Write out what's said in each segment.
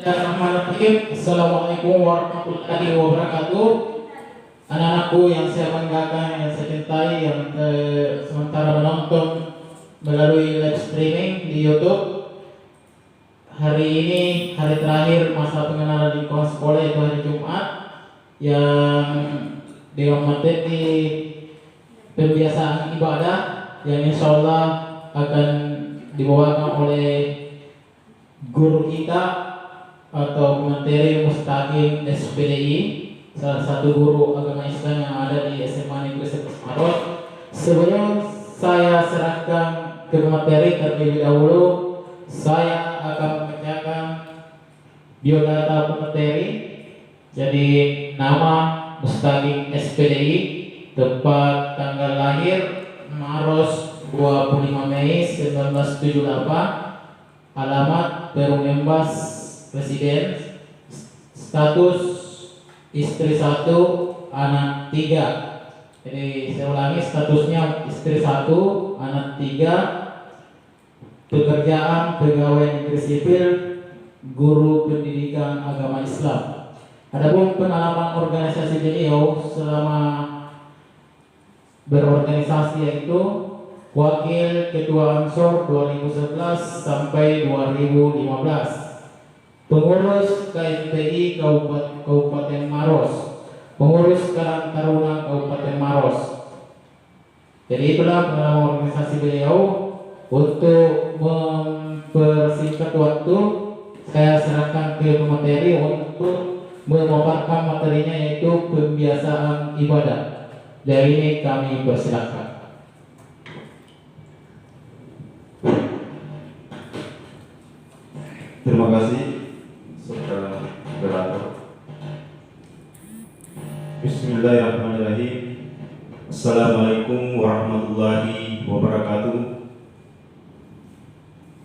Bismillahirrahmanirrahim. Assalamualaikum warahmatullahi wabarakatuh. Anak-anakku yang saya banggakan, yang saya cintai, yang sementara menonton melalui live streaming di YouTube. Hari ini hari terakhir masa pengenalan di kelas sekolah, itu hari Jumat, yang dengan materi pembiasaan ibadah yang insya Allah akan dibawakan oleh guru kita atau materi Mustaqim SPDI, salah satu guru agama Islam yang ada di SMA Negeri 11 Maros. Sebelum saya serahkan ke materi, terlebih dahulu saya akan membacakan biodata pemateri. Jadi nama Mustaqim SPDI, tempat tanggal lahir Maros 25 Mei 1978, alamat Peru Lembas Presiden, status istri 1, anak 3. Jadi saya ulangi, statusnya istri 1, anak 3, pekerjaan pegawai negeri sipil, guru pendidikan agama Islam. Adapun pengalaman organisasi beliau selama berorganisasi yaitu Wakil Ketua Ansor 2011 sampai 2015, Pengurus KMPI Kabupaten Maros, Pengurus Karang Taruna Kabupaten Maros. Jadi itulah pengalaman organisasi beliau. Untuk mempersingkat waktu, saya serahkan ke materi untuk memaparkan materinya, yaitu pembiasaan ibadah. Dari ini kami persilakan. Terima kasih saudara moderator. Bismillahirrahmanirrahim. Assalamualaikum warahmatullahi wabarakatuh.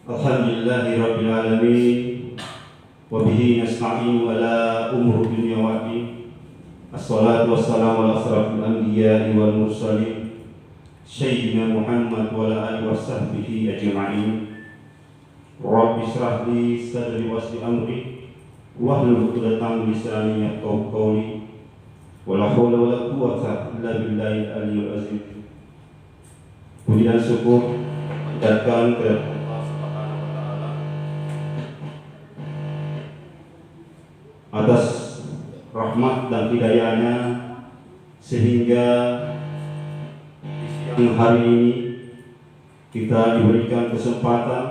Alhamdulillahirabbil alamin. Wa bihi nasta'inu ala umuri dunya wa din. Assalatu wassalamu ala asrafil anbiya'i wal mursalin Sayyidina Muhammad wa ala alihi wa sahbihi ajma'in. Rabbi shrah li sadri wa yassir amri wahlul 'uqdatam min lisani yafqahu qawli. Wala haula wala quwwata illa billahi al-'aliyyil azim. Puji dan syukur datang ke Allah Subhanahu wa taala atas rahmat dan hidayahnya, sehingga di siang hari ini kita diberikan kesempatan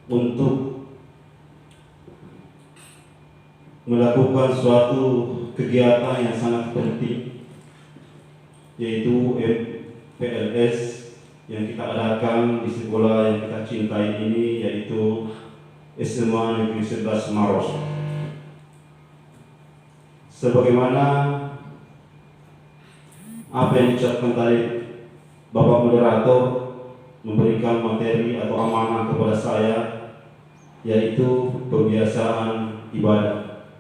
untuk melakukan suatu kegiatan yang sangat penting, yaitu PLS yang kita adakan di sekolah yang kita cintai ini, yaitu SMA Negeri 11 Maros. Sebagaimana apa yang diucapkan tadi Bapak Moderator, memberikan materi atau amanah kepada saya, yaitu pembiasaan ibadah.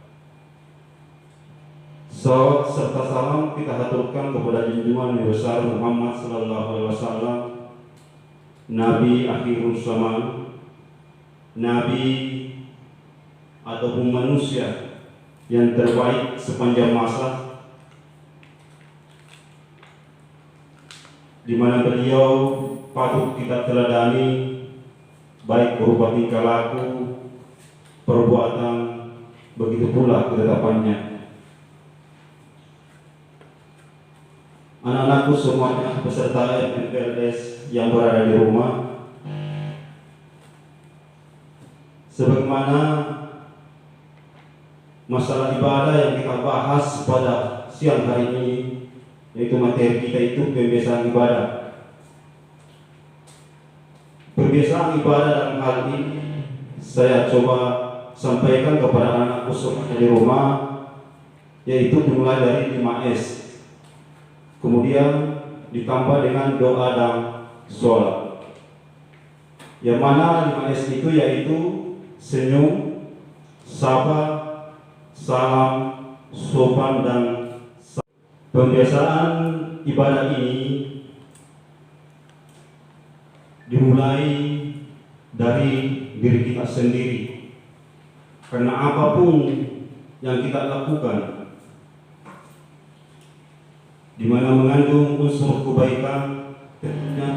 Salawat serta salam kita haturkan kepada junjungan yang besar Muhammad sallallahu alaihi wasallam, Nabi akhirul zaman, Nabi ataupun manusia yang terbaik sepanjang masa, di mana beliau patut kita teladani, baik berupa tingkah laku, perbuatan, begitu pula ketetapannya. Anak-anakku semuanya peserta MPLS yang berada di rumah, sebagaimana masalah ibadah yang kita bahas pada siang hari ini, yaitu materi kita itu pembiasaan ibadah. Pembiasaan ibadah dalam hal ini saya coba sampaikan kepada anak-anakku semuanya di rumah, yaitu dimulai dari 5S, kemudian ditambah dengan doa dan sholat. Yang mana 5S itu yaitu senyum, sabar, salam, sopan, dan pembiasaan ibadah ini dimulai dari diri kita sendiri. Karena apapun yang kita lakukan, di mana mengandung unsur kebaikan, tentunya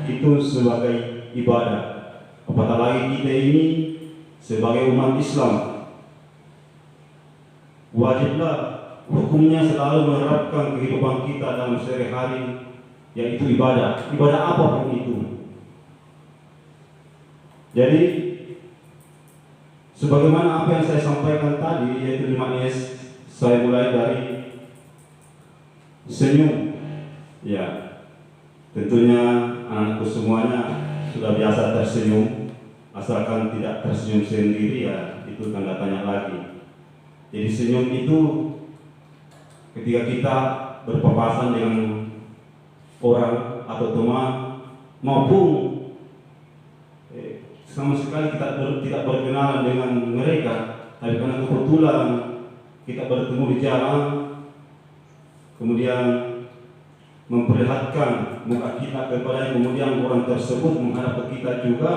itu sebagai ibadah. Apatah lagi kita ini sebagai umat Islam, wajiblah hukumnya selalu menerapkan kehidupan kita dalam sehari-hari, yaitu ibadah. Ibadah apapun itu. Jadi sebagaimana apa yang saya sampaikan tadi, yaitu 5S, saya mulai dari senyum. Ya, tentunya anakku semuanya sudah biasa tersenyum, asalkan tidak tersenyum sendiri, ya itu tanda tanya lagi. Jadi senyum itu ketika kita berpapasan dengan orang atau teman, maupun sama sekali kita tidak berkenalan dengan mereka, tapi karena kebetulan kita bertemu di jalan, kemudian memperlihatkan muka kita kepada yang, kemudian orang tersebut menghadap ke kita juga,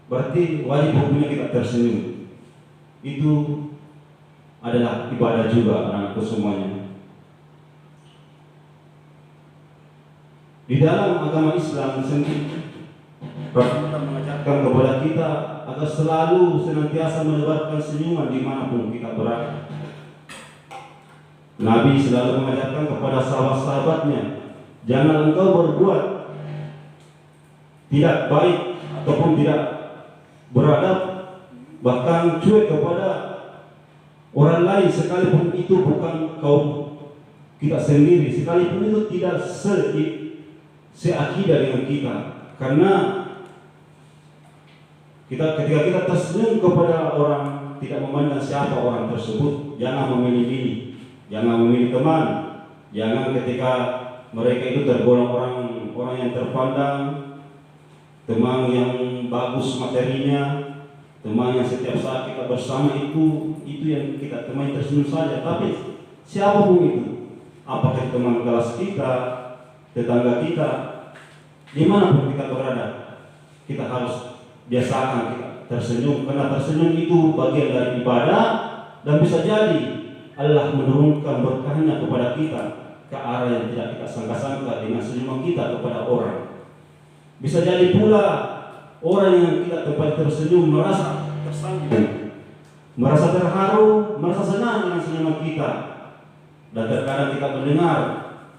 berarti wajib hukumnya kita tersenyum. Itu adalah ibadah juga, anakku semuanya. Di dalam agama Islam sendiri, Rasulullah mengajarkan kepada kita agar selalu senantiasa menebarkan senyuman dimanapun kita berada. Nabi selalu mengajarkan kepada sahabat-sahabatnya, jangan engkau berbuat tidak baik ataupun tidak beradab, bahkan cuek kepada orang lain, sekalipun itu bukan kaum kita sendiri, sekalipun itu tidak seakidah dengan kita. Karena ketika kita tersenyum kepada orang, tidak memandang siapa orang tersebut, jangan memilih-milih, jangan memilih teman, jangan ketika mereka itu tergolong orang yang terpandang, teman yang bagus materinya, teman yang setiap saat kita bersama itu yang kita temani tersenyum saja. Tapi siapapun itu, apakah teman kelas kita, tetangga kita, dimanapun kita berada, kita harus biasakan kita tersenyum, karena tersenyum itu bagian dari ibadah, dan bisa jadi Allah menurunkan berkahnya kepada kita ke arah yang tidak kita sangka-sangka dengan senyuman kita kepada orang. Bisa jadi pula orang yang kita tempat tersenyum merasa tersanjung, merasa terharu, merasa senang dengan senyuman kita. Dan terkadang kita mendengar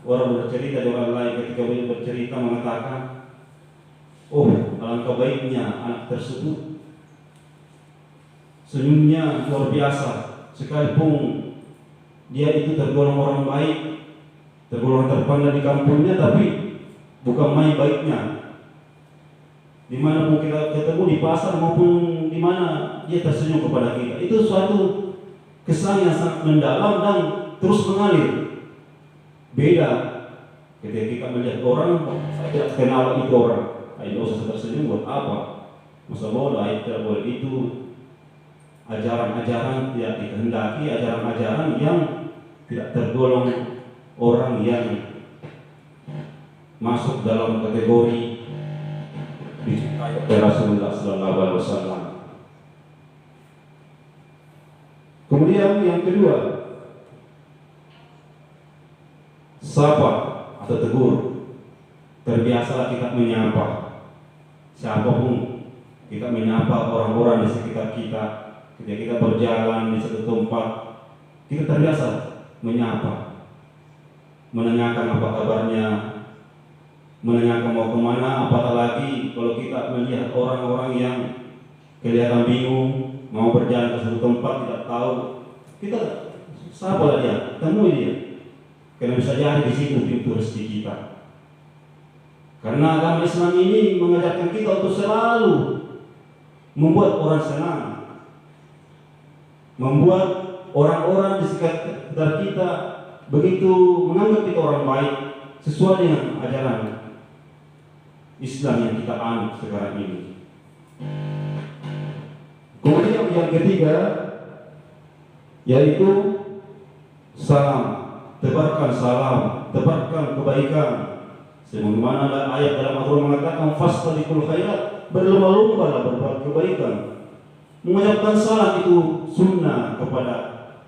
orang bercerita di orang lain, ketika bercerita mengatakan, oh, alangkah baiknya anak tersebut, senyumnya luar biasa, sekalipun dia itu tergolong orang baik, tergolong terpandang di kampungnya, tapi bukan main baiknya. Di mana pun kita ketemu di pasar maupun di mana, dia tersenyum kepada kita. Itu suatu kesan yang sangat mendalam dan terus mengalir. Beda ketika kita melihat orang, saya tidak kenal itu orang, tidak usah tersenyum buat apa? Masa bodoh, tidak boleh. Itu ajaran-ajaran tidak dikehendaki, ajaran-ajaran yang tidak tergolong orang yang masuk dalam kategori dicintai oleh Rasulullah Sallallahu Alaihi Wasallam. Kemudian yang kedua, sapa atau tegur. Terbiasalah kita menyapa siapapun, kita menyapa orang-orang di sekitar kita. Ketika kita berjalan di satu tempat, kita terbiasa menyapa, menanyakan apa kabarnya, menanyakan mau kemana. Apatah lagi kalau kita melihat orang-orang yang kelihatan bingung, mau berjalan ke satu tempat tidak tahu, kita sabarlah dia, temui dia, karena bisa jadi di situ pintu rezeki kita. Karena agama Islam ini mengajarkan kita untuk selalu membuat orang senang, membuat orang-orang di sekitar kita begitu menganggap kita orang baik sesuai dengan ajaran Islam yang kita anut sekarang ini. Kemudian yang ketiga yaitu salam, tebarkan salam, tebarkan kebaikan. Sebagaimana ada ayat dalam Al-Quran mengatakan fastabiqul khairat, berlomba-lombalah berbuat kebaikan. Mengucapkan salam itu sunnah kepada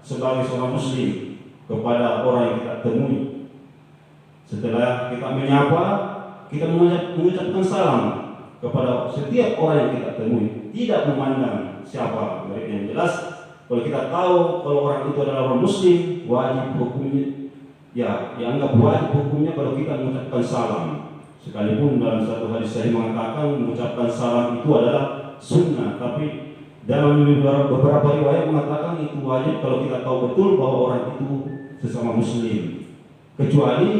sebagai seorang muslim kepada orang yang kita temui. Setelah kita menyapa, kita mengucapkan salam kepada setiap orang yang kita temui, tidak memandang siapa mereka. Yang jelas, kalau kita tahu kalau orang itu adalah orang muslim, wajib hukumnya, ya dianggap wajib hukumnya kalau kita mengucapkan salam. Sekalipun dalam satu hadis sahih mengatakan mengucapkan salam itu adalah sunnah, tapi dalam beberapa riwayat mengatakan itu wajib kalau kita tahu betul bahwa orang itu sesama muslim. Kecuali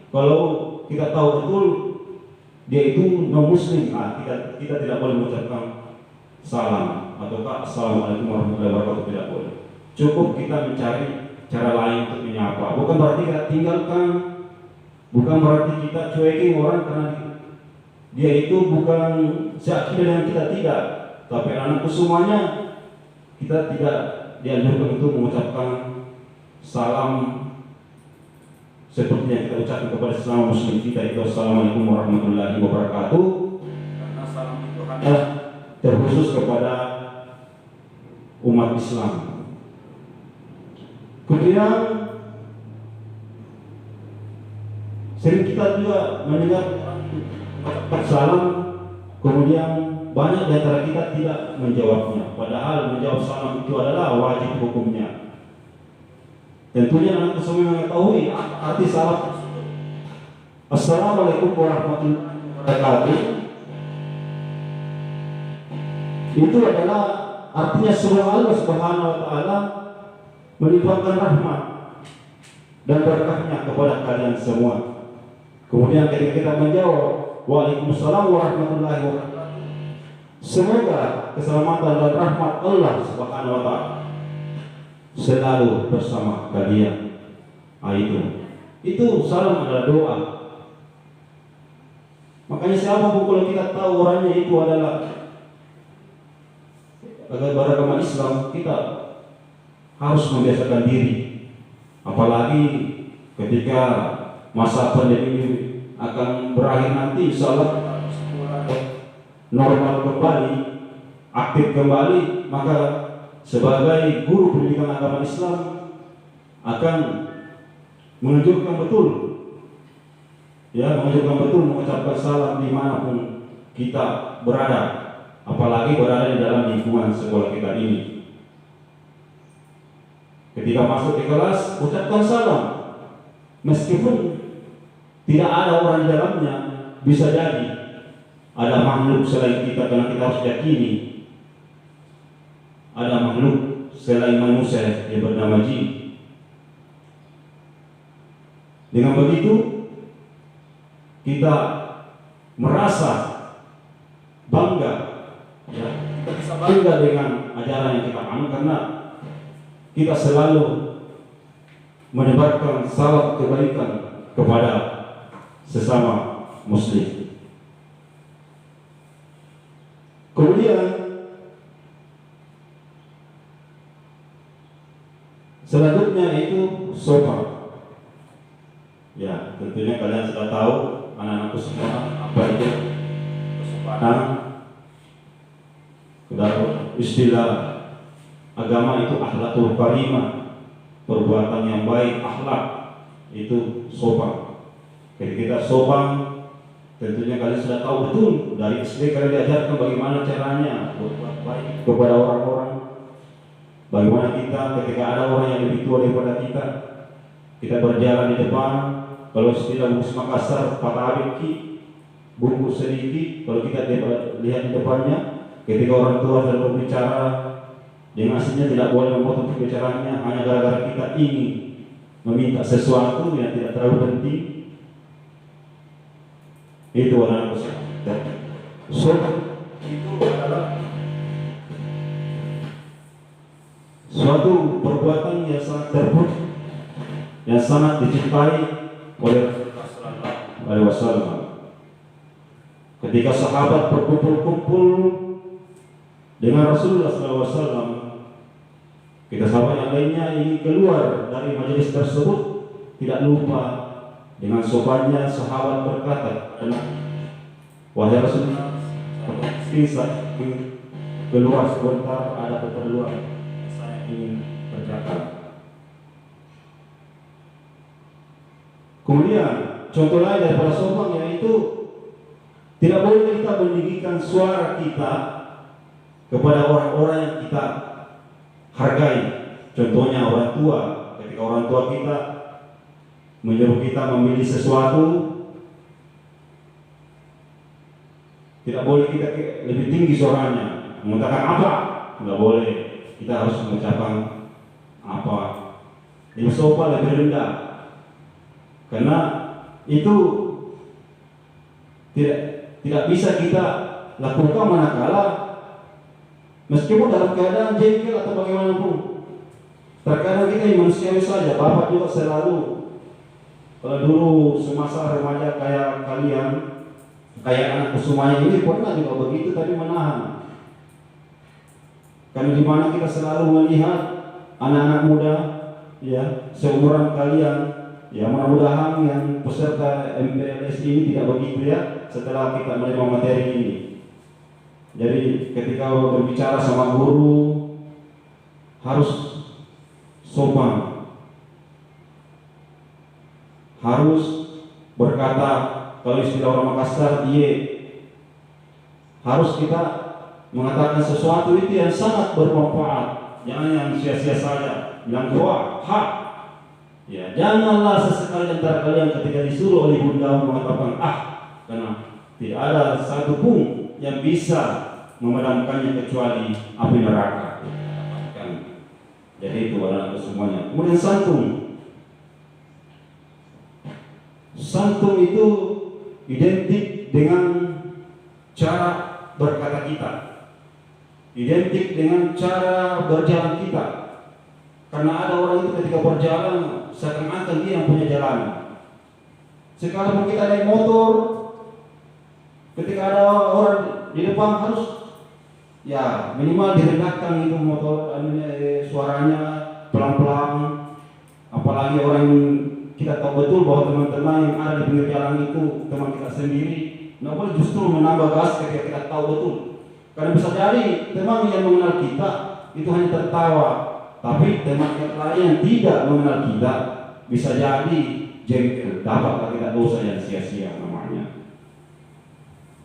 kalau kita tahu betul dia itu non muslim, kita tidak boleh mengucapkan salam atau assalamualaikum warahmatullahi wabarakatuh, tidak boleh. Cukup kita mencari cara lain untuk menyapa. Bukan berarti kita tinggalkan, bukan berarti kita cuekin orang karena dia itu bukan seakidah dengan kita, tidak. Tapi anakku semuanya kita tidak dianjurkan untuk mengucapkan salam seperti yang kita ucapkan kepada sesama muslim kita, itu assalamualaikum warahmatullahi wabarakatuh, karena salam itu hanya terkhusus kepada umat Islam. Kemudian sering kita juga mendengar mengucapkan salam, kemudian banyak di antara kita tidak menjawabnya, padahal menjawab salam itu adalah wajib hukumnya. Tentunya anak semua mengetahui arti salam. Assalamualaikum warahmatullahi wabarakatuh. Itu adalah artinya semoga Allah Subhanahu wa taala melimpahkan rahmat dan berkahnya kepada kalian semua. Kemudian ketika kita menjawab Waalaikumsalam warahmatullahi wabarakatuh, semoga keselamatan dan rahmat Allah Subhanahu wa taala selalu bersama kalian. Itu salam adalah doa. Makanya siapapun kalau kita tahu orangnya itu adalah beragama Islam, kita harus membiasakan diri. Apalagi ketika masa pandemi akan berakhir nanti, insyaallah normal kembali, aktif kembali, maka sebagai guru pendidikan agama Islam akan menunjukkan betul, mengucapkan salam dimanapun kita berada, apalagi berada di dalam lingkungan sekolah kita ini. Ketika masuk di kelas, ucapkan salam, meskipun tidak ada orang di dalamnya, bisa jadi ada makhluk selain kita, karena kita harus yakini ada makhluk selain manusia yang bernama jin. Dengan begitu kita merasa bangga, kita bisa bangga dengan ajaran yang kita anut karena kita selalu menyebarkan salam kebaikan kepada sesama muslim. Kemudian selanjutnya itu sopan. Ya, tentunya kalian sudah tahu, anak-anakku semua, apa itu kesopanan. Dalam istilah agama itu akhlakul karimah, perbuatan yang baik, akhlak itu sopan. Ketika kita sopan, tentunya kalian sudah tahu betul dari SD kalian diajarkan bagaimana caranya berbuat baik kepada orang-orang. Bagaimana kita ketika ada orang yang lebih tua daripada kita berjalan di depan, kalau istilah bungkus Makassar, patah abiki, bungkus sedikit, kalau kita lihat di depannya, ketika orang tua sedang berbicara, dengan aslinya tidak boleh memotong pembicaraannya hanya gara-gara kita ingin meminta sesuatu yang tidak terlalu penting. Itu anak sopan itu adalah suatu perbuatan yang sangat terpuji, yang sangat dicintai oleh Rasulullah Sallallahu Alaihi Wasallam. Ketika sahabat berkumpul-kumpul dengan Rasulullah Sallallahu Alaihi Wasallam, kita sahabat yang lainnya ingin keluar dari majelis tersebut, tidak lupa dengan sopannya sahabat berkata, "Wahai Rasulullah, keluar sebentar, ada keperluan saya ingin kerjakan. Kemudian contoh lain daripada sopan yaitu tidak boleh kita meninggikan suara kita kepada orang-orang yang kita hargai. Contohnya orang tua, ketika orang tua kita menyuruh kita memilih sesuatu, tidak boleh kita lebih tinggi suaranya, mengatakan apa, tidak boleh. Kita harus mengucapkan apa, lebih sopan, lebih rendah, karena itu tidak bisa kita lakukan manakala meskipun dalam keadaan jengkel atau bagaimanapun. Terkadang kita yang manusiawi saja. Bapak juga selalu, kalau dulu semasa remaja kayak kalian, kayak anak semuanya ini pernah juga begitu, tapi menahan. Karena di mana kita selalu melihat anak-anak muda, ya seumuran kalian, ya mudah-mudahan yang peserta MPLS ini tidak begitu ya setelah kita menerima materi ini. Jadi ketika berbicara sama guru harus sopan, harus berkata, kalau istilah orang Makassar, dia harus kita mengatakan sesuatu itu yang sangat bermanfaat, jangan yang sia-sia saja, bilang doa, hak. Ya, janganlah sesekali antara kalian ketika disuruh oleh bunda mengatakan karena tidak ada satu pun yang bisa memadamkannya kecuali api neraka. Jadi itu anak semuanya. Kemudian santun. Santun itu identik dengan cara berkata kita, identik dengan cara berjalan kita. Karena ada orang itu ketika berjalan seakan-akan dia yang punya jalan. Sekalipun kita naik motor, ketika ada orang di depan harus ya minimal direndahkan itu motor, suaranya pelan-pelan. Apalagi orang kita tahu betul bahwa teman-teman yang ada di pinggir jalan itu teman kita sendiri, nggak boleh justru menambah gas ketika kita tahu betul. Karena bisa jadi teman yang mengenal kita itu hanya tertawa, tapi teman yang lain yang tidak mengenal kita bisa jadi jengkel, dapat kita dosa yang sia-sia namanya.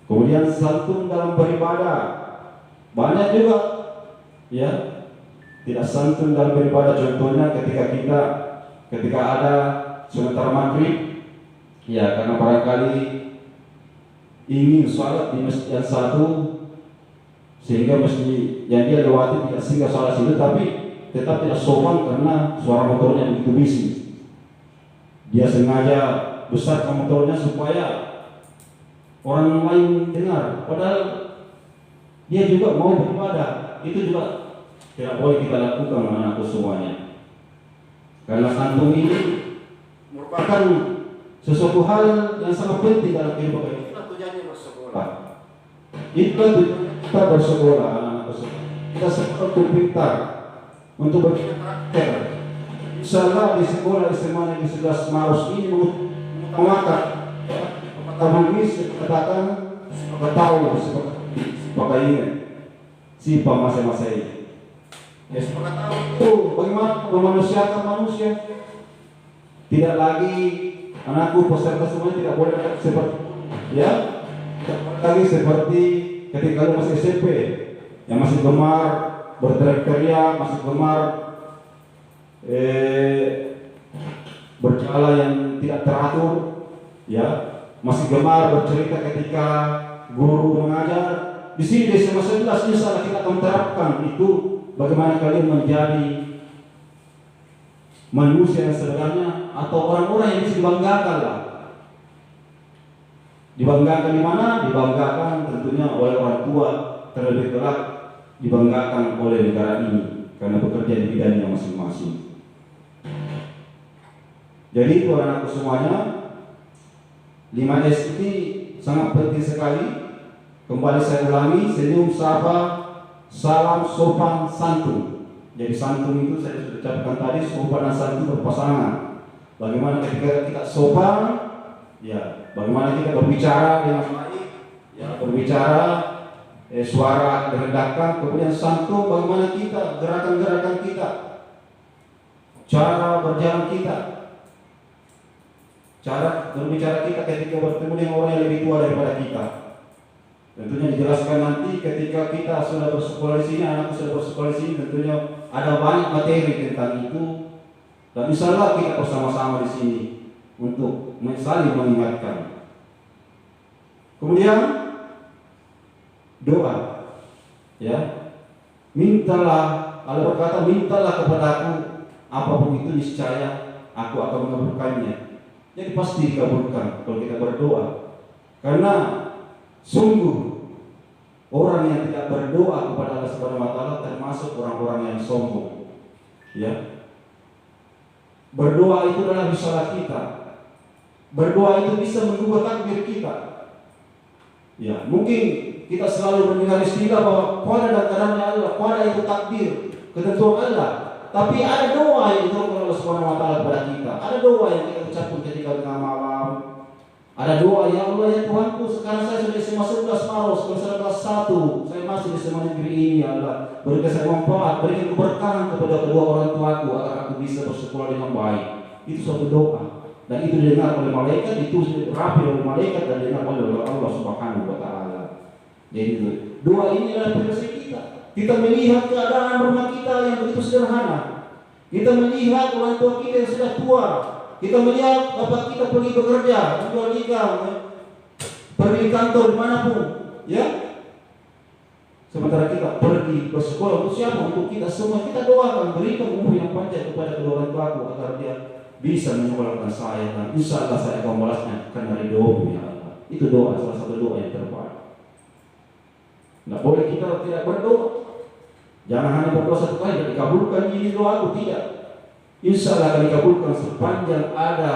Kemudian santun dalam beribadah, banyak juga ya tidak santun dalam beribadah. Contohnya ketika ada sementara maghrib, ya karena barangkali ingin sholat di masjid yang satu, sehingga masjid yang dia lewati tidak singgah sholat situ, tapi tetap tidak sopan karena suara motornya begitu bising. Dia sengaja besarkan motornya supaya orang lain dengar, padahal dia juga mau beribadah. Itu juga tidak boleh kita lakukan anak-anakku semuanya. Karena santun ini merupakan sesuatu hal yang sangat penting dalam kehidupan kita. Itulah tujuannya bersekolah. Itulah tujuannya kita bersekolah, anak-anak bersekolah. Kita sekolah untuk pintar, untuk berpunya karakter. Insyaallah di sekolah SMA Negeri 11 Maros ini mengangkat Tabungis katakan tahu sebagai ingat sifat masa-masa ini. Ya, sepakat tahu itu bagaimana memanusiakan manusia. Tidak lagi anakku peserta semuanya tidak boleh seperti ya, tidak boleh lagi seperti ketika lu masih SMP yang masih gemar berteriak-teriak, masih gemar berjalan yang tidak teratur, ya masih gemar bercerita ketika guru mengajar. Di sini di SMA 11 insya Allah kita akan terapkan itu bagaimana kalian menjadi manusia yang sebenarnya atau orang-orang yang bisa dibanggakan lah. Dibanggakan di mana? Dibanggakan tentunya oleh orang tua, terlebih kelak dibanggakan oleh negara ini karena bekerja di bidangnya masing-masing. Jadi itu anak-anakku semuanya, 5S ini sangat penting sekali. Kembali saya ulangi, senyum, sapa, salam, sopan, santun. Jadi santun itu saya sudah ucapkan tadi, sopan dan santun berpasangan. Bagaimana ketika kita sopan, ya bagaimana kita berbicara dengan baik, ya berbicara suara direndahkan, kemudian santun bagaimana kita, gerakan-gerakan kita, cara berjalan kita, cara berbicara kita ketika bertemu dengan orang yang lebih tua daripada kita. Tentunya dijelaskan nanti ketika kita sudah bersekolah di sini, anakku sudah bersekolah di sini, tentunya ada banyak materi tentang itu. Dan insya Allah kita bersama-sama di sini untuk saling mengingatkan. Kemudian doa, ya, mintalah. Allah berkata, mintalah kepadaku apapun itu niscaya aku akan mengabulkannya. Jadi pasti dikabulkan kalau kita berdoa. Karena sungguh orang yang tidak berdoa kepada Allah Subhanahu wa taala termasuk orang-orang yang sombong. Ya. Berdoa itu adalah risalah kita. Berdoa itu bisa mengubah takdir kita. Ya, mungkin kita selalu mendengar istilah bahwa qada dan qadarnya Allah, qada itu takdir, ketentuan Allah. Tapi ada doa yang diturunkan Allah Subhanahu wa taala kepada kita. Ada doa yang kita ucapkan ketika tengah malam. Ada doa, ya Allah ya Tuhanku, sekarang saya sudah SMA 11 Maret, sekarang kelas 1, saya masih di SMA negeri ini, ya Allah. Berikan saya manfaat, berikan keberkahan kepada kedua orang tuaku agar aku bisa bersekolah dengan baik. Itu suatu doa. Dan itu didengar oleh malaikat, itu rapi oleh malaikat dan didengar oleh Allah Subhanahu wa taala. Jadi doa ini adalah prinsip kita. Kita melihat keadaan rumah kita yang begitu sederhana. Kita melihat orang tua kita yang sudah tua. Kita melihat bapak kita pergi bekerja, menjual ikan, pergi di kantor dimanapun, ya. Sementara kita pergi bersekolah untuk siapa? Untuk kita semua. Kita doakan, berikan umur yang panjang kepada kedua orang tuaku agar dia bisa menyekolahkan saya dan insya Allah saya akan membalasnya karena ridho-Mu ya Allah. Itu doa, salah satu doa yang terbaik. Tidak boleh kita tidak berdoa. Jangan hanya berdoa satu kali dan dikabulkan ini doaku, tidak. Insya Allah akan dikabulkan sepanjang ada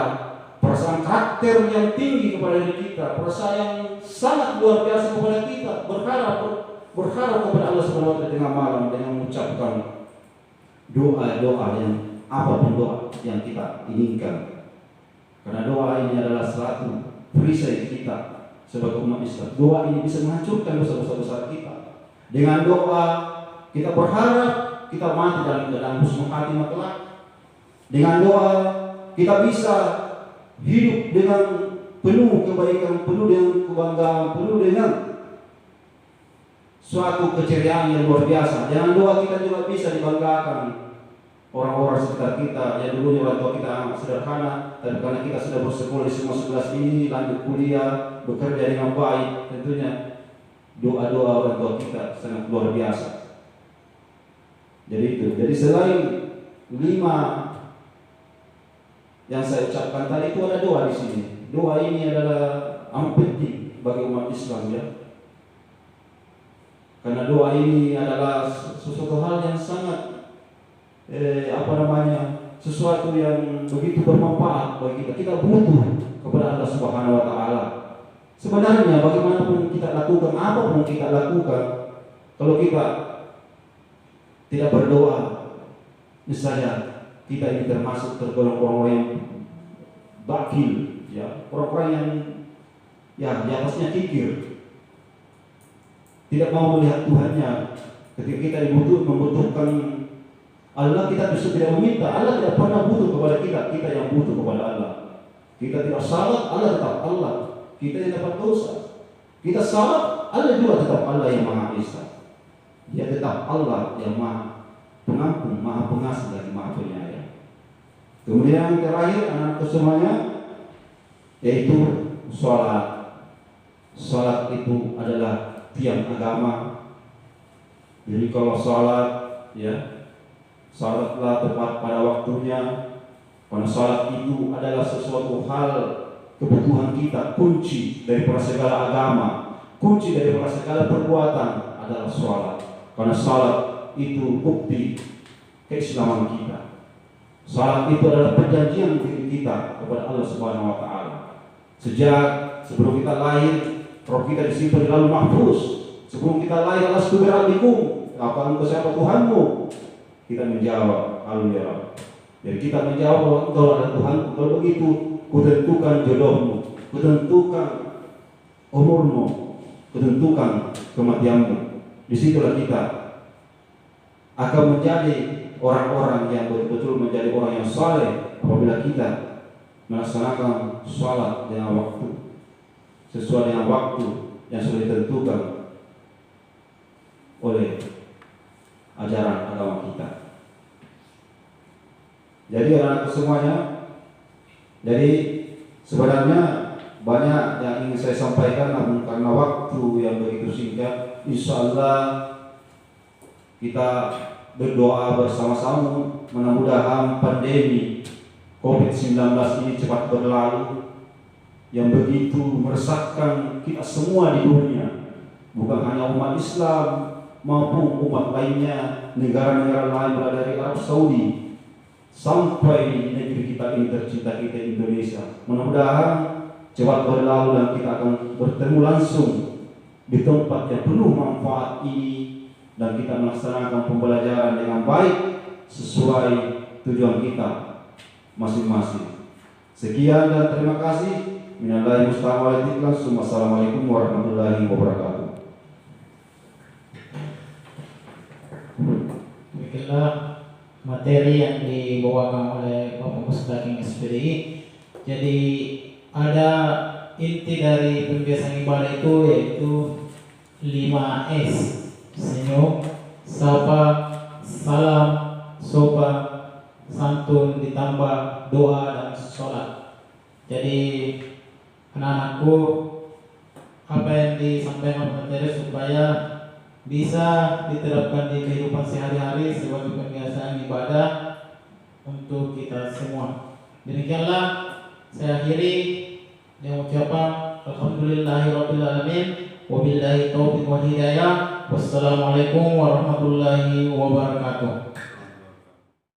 perasaan karakter yang tinggi kepada diri kita, perasaan yang sangat luar biasa kepada kita, berharap kepada Allah Subhanahu wa taala tengah malam dengan mengucapkan doa-doa yang apapun doa yang kita inginkan. Karena doa ini adalah satu perisai kita sebagai umat Islam. Doa ini bisa menghancurkan dosa-dosa besar kita. Dengan doa kita berharap kita mati dalam keadaan husnul khatimah kelak. Dengan doa kita bisa hidup dengan penuh kebaikan, penuh dengan kebanggaan, penuh dengan suatu keceriaan yang luar biasa. Dengan doa kita juga bisa dibanggakan orang-orang sekitar kita yang dulunya orang tua kita amat sederhana, tapi karena kita sudah bersekolah di SMA 11 ini, lanjut kuliah, bekerja dengan baik, tentunya doa-doa orang tua kita sangat luar biasa. Jadi itu. Jadi selain 5 yang saya ucapkan tadi itu ada doa di sini. Doa ini adalah amat penting bagi umat Islam, ya. Karena doa ini adalah sesuatu hal yang sangat sesuatu yang begitu bermanfaat bagi kita. Kita butuh kepada Allah Subhanahu wa taala. Sebenarnya bagaimanapun kita lakukan, apapun kita lakukan, kalau kita tidak berdoa, misalnya kita ini termasuk tergolong orang yang bakil, ya, orang-orang yang di atasnya kikir, tidak mau melihat Tuhannya. Ketika kita membutuhkan Allah, kita justru tidak meminta. Allah tidak pernah butuh kepada kita, kita yang butuh kepada Allah. Kita tidak salat, Allah tetap Allah. Kita yang dapat dosa. Kita salat, Allah juga tetap Allah yang Maha Esa. Dia tetap Allah yang Maha Pengampun, Maha Pengasih lagi Maha Penyayang. Kemudian yang terakhir anak semuanya yaitu sholat. Sholat itu adalah tiang agama. Jadi kalau sholat, ya, sholatlah tepat pada waktunya. Karena sholat itu adalah sesuatu hal kebutuhan kita, kunci daripada segala agama, kunci daripada segala perbuatan adalah sholat. Karena sholat itu bukti keislaman kita. Salat itu adalah perjanjian diri kita kepada Allah Subhanahu wa taala. Sejak sebelum kita lahir, roh kita disimpan di Lauhul Mahfuz. Sebelum kita lahir, alastu birabbikum, apa engkau siapa Tuhanmu? Kita menjawab, Alhamdulillah. Jadi kita menjawab bahwa engkau adalah Tuhanku. Kalau begitu, kutentukan jodohmu, kutentukan umurmu, ketentukan kematianmu. Disitulah kita akan menjadi orang-orang yang betul-betul menjadi orang yang saleh apabila kita melaksanakan sholat dengan waktu, sesuai dengan waktu yang sudah ditentukan oleh ajaran agama kita. Jadi anak-anak semuanya, jadi sebenarnya banyak yang ingin saya sampaikan, namun karena waktu yang begitu singkat, insya Allah kita berdoa bersama-sama mudah-mudahan pandemi COVID-19 ini cepat berlalu yang begitu meresahkan kita semua di dunia, bukan hanya umat Islam maupun umat lainnya, negara-negara lain mulai dari Arab Saudi sampai negeri kita ini tercinta kita Indonesia. Mudah-mudahan cepat berlalu dan kita akan bertemu langsung di tempat yang penuh manfaat ini dan kita melaksanakan pembelajaran dengan baik sesuai tujuan kita masing-masing. Sekian dan terima kasih. Minallahi musta'an. Wassalamualaikum warahmatullahi wabarakatuh. Demikianlah materi yang dibawakan oleh Bapak Musdaking SPDI. Jadi ada inti dari pembiasaan ibadah itu yaitu 5S: senyum, sapa, salam, sopan, santun, ditambah doa dan sholat. Jadi anak-anakku, apa yang disampaikan materi supaya bisa diterapkan di kehidupan sehari-hari sebagai pembiasaan ibadah untuk kita semua. Demikianlah saya akhiri dengan ucapan alhamdulillahirabbil alamin, wabillahi taufiq wal hidayah. Wassalamualaikum warahmatullahi wabarakatuh.